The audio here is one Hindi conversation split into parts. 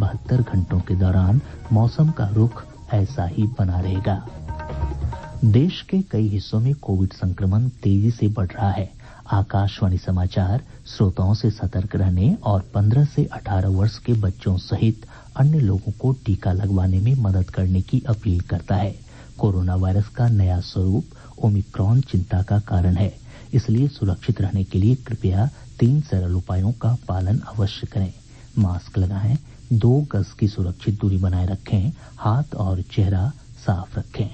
72 घंटों के दौरान मौसम का रुख ऐसा ही बना रहेगा। देश के कई हिस्सों में कोविड संक्रमण तेजी से बढ़ रहा है। आकाशवाणी समाचार श्रोताओं से सतर्क रहने और 15 से 18 वर्ष के बच्चों सहित अन्य लोगों को टीका लगवाने में मदद करने की अपील करता है। कोरोना वायरस का नया स्वरूप ओमिक्रॉन चिंता का कारण है, इसलिए सुरक्षित रहने के लिए कृपया 3 सरल उपायों का पालन अवश्य करें। मास्क लगाएं, 2 गज की सुरक्षित दूरी बनाए रखें, हाथ और चेहरा साफ रखें।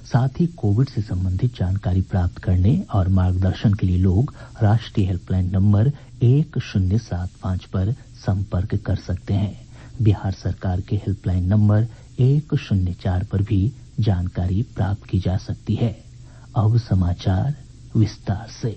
साथ ही कोविड से संबंधित जानकारी प्राप्त करने और मार्गदर्शन के लिए लोग राष्ट्रीय हेल्पलाइन नंबर 1075 पर संपर्क कर सकते हैं। बिहार सरकार के हेल्पलाइन नंबर 104 पर भी जानकारी प्राप्त की जा सकती है। अब समाचार विस्तार से।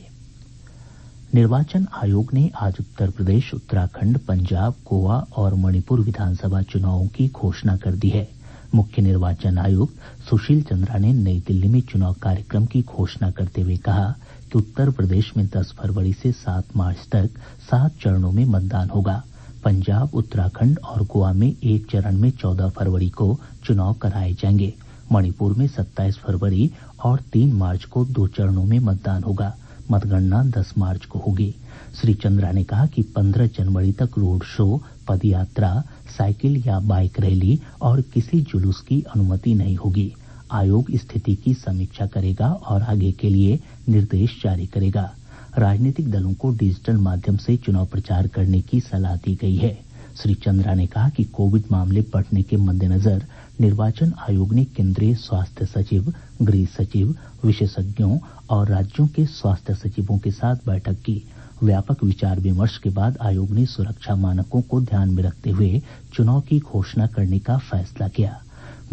निर्वाचन आयोग ने आज उत्तर प्रदेश, उत्तराखंड, पंजाब, गोवा और मणिपुर विधानसभा चुनावों की घोषणा कर दी है। मुख्य निर्वाचन आयुक्त सुशील चंद्रा ने नई दिल्ली में चुनाव कार्यक्रम की घोषणा करते हुए कहा कि उत्तर प्रदेश में 10 फरवरी से 7 मार्च तक 7 चरणों में मतदान होगा। पंजाब, उत्तराखंड और गोवा में एक चरण में 14 फरवरी को चुनाव कराए जाएंगे। मणिपुर में 27 फरवरी और 3 मार्च को 2 चरणों में मतदान होगा। मतगणना 10 मार्च को होगी। श्री चंद्रा ने कहा कि 15 जनवरी तक रोड शो, पदयात्रा, साइकिल या बाइक रैली और किसी जुलूस की अनुमति नहीं होगी। आयोग स्थिति की समीक्षा करेगा और आगे के लिए निर्देश जारी करेगा। राजनीतिक दलों को डिजिटल माध्यम से चुनाव प्रचार करने की सलाह दी गई है। श्री चंद्रा ने कहा कि कोविड मामले बढ़ने के मद्देनजर निर्वाचन आयोग ने केंद्रीय स्वास्थ्य सचिव, गृह सचिव, विशेषज्ञों और राज्यों के स्वास्थ्य सचिवों के साथ बैठक की। व्यापक विचार विमर्श के बाद आयोग ने सुरक्षा मानकों को ध्यान में रखते हुए चुनाव की घोषणा करने का फैसला किया।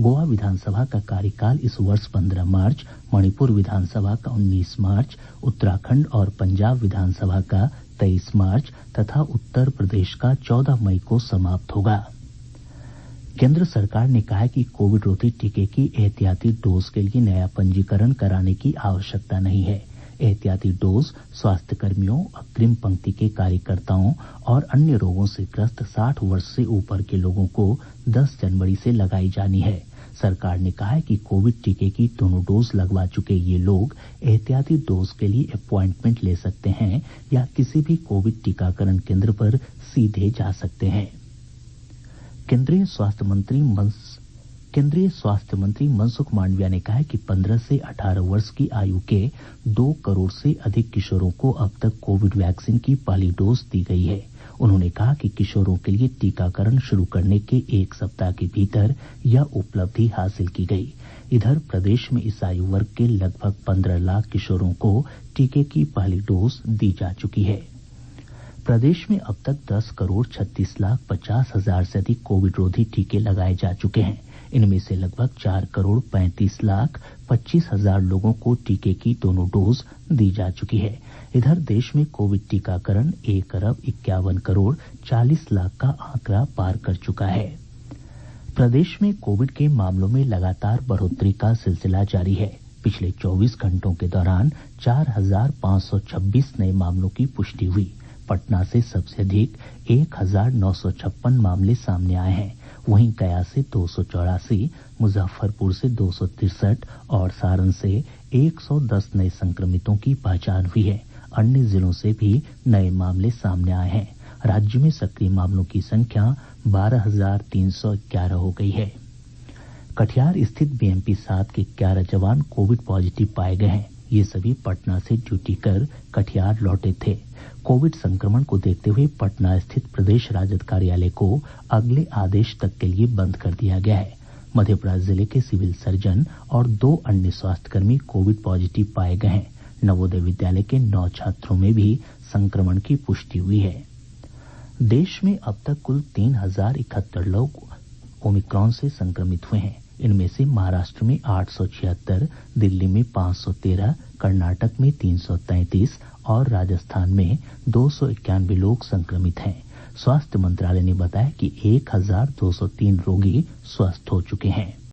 गोवा विधानसभा का कार्यकाल इस वर्ष 15 मार्च, मणिपुर विधानसभा का 19 मार्च, उत्तराखंड और पंजाब विधानसभा का 23 मार्च तथा उत्तर प्रदेश का 14 मई को समाप्त होगा। केंद्र सरकार ने कहा है कि कोविड रोधी टीके की एहतियाती डोज के लिए नया पंजीकरण कराने की आवश्यकता नहीं है। एहतियाती डोज स्वास्थ्य कर्मियों, अग्रिम पंक्ति के कार्यकर्ताओं और अन्य रोगों से ग्रस्त 60 वर्ष से ऊपर के लोगों को 10 जनवरी से लगाई जानी है। सरकार ने कहा है कि कोविड टीके की दोनों डोज लगवा चुके ये लोग एहतियाती डोज के लिए अपॉइंटमेंट ले सकते हैं या किसी भी कोविड टीकाकरण केंद्र पर सीधे जा सकते हैं। केंद्रीय स्वास्थ्य मंत्री मनसुख मांडविया ने कहा है कि 15 से 18 वर्ष की आयु के 2 करोड़ से अधिक किशोरों को अब तक कोविड वैक्सीन की पहली डोज दी गई है। उन्होंने कहा कि किशोरों के लिए टीकाकरण शुरू करने के 1 सप्ताह के भीतर यह उपलब्धि हासिल की गई। इधर प्रदेश में इस आयु वर्ग के लगभग 15 लाख किशोरों को टीके की पहली डोज दी जा चुकी है। प्रदेश में अब तक 10 करोड़ 36 लाख 50 हजार से अधिक कोविड रोधी टीके लगाए जा चुके हैं। इनमें से लगभग 4 करोड़ 35 लाख 25 हजार लोगों को टीके की दोनों डोज दी जा चुकी है। इधर देश में कोविड टीकाकरण 1 अरब 51 करोड़ 40 लाख का आंकड़ा पार कर चुका है। प्रदेश में कोविड के मामलों में लगातार बढ़ोतरी का सिलसिला जारी है। पिछले 24 घंटों के दौरान 4,526 नए मामलों की पुष्टि हुई। पटना से सबसे अधिक 1,956 मामले सामने आए हैं। वहीं गया से 284, मुजफ्फरपुर से 263 और सारण से 110 नए संक्रमितों की पहचान हुई है। अन्य जिलों से भी नए मामले सामने आए हैं। राज्य में सक्रिय मामलों की संख्या 12,311 हो गई है। कटिहार स्थित बीएमपी 7 के 11 जवान कोविड पॉजिटिव पाए गए हैं। ये सभी पटना से ड्यूटी कर कटिहार लौटे थे। कोविड संक्रमण को देखते हुए पटना स्थित प्रदेश राजद कार्यालय को अगले आदेश तक के लिए बंद कर दिया गया है। मधेपुरा जिले के सिविल सर्जन और 2 अन्य स्वास्थ्यकर्मी कोविड पॉजिटिव पाए गए हैं। नवोदय विद्यालय के 9 छात्रों में भी संक्रमण की पुष्टि हुई है। देश में अब तक कुल 3,071 लोग ओमिक्रॉन से संक्रमित हुए हैं। इनमें से महाराष्ट्र में 876, दिल्ली में 513, कर्नाटक में 333 और राजस्थान में 291 लोग संक्रमित हैं। स्वास्थ्य मंत्रालय ने बताया कि 1,203 रोगी स्वस्थ हो चुके हैं।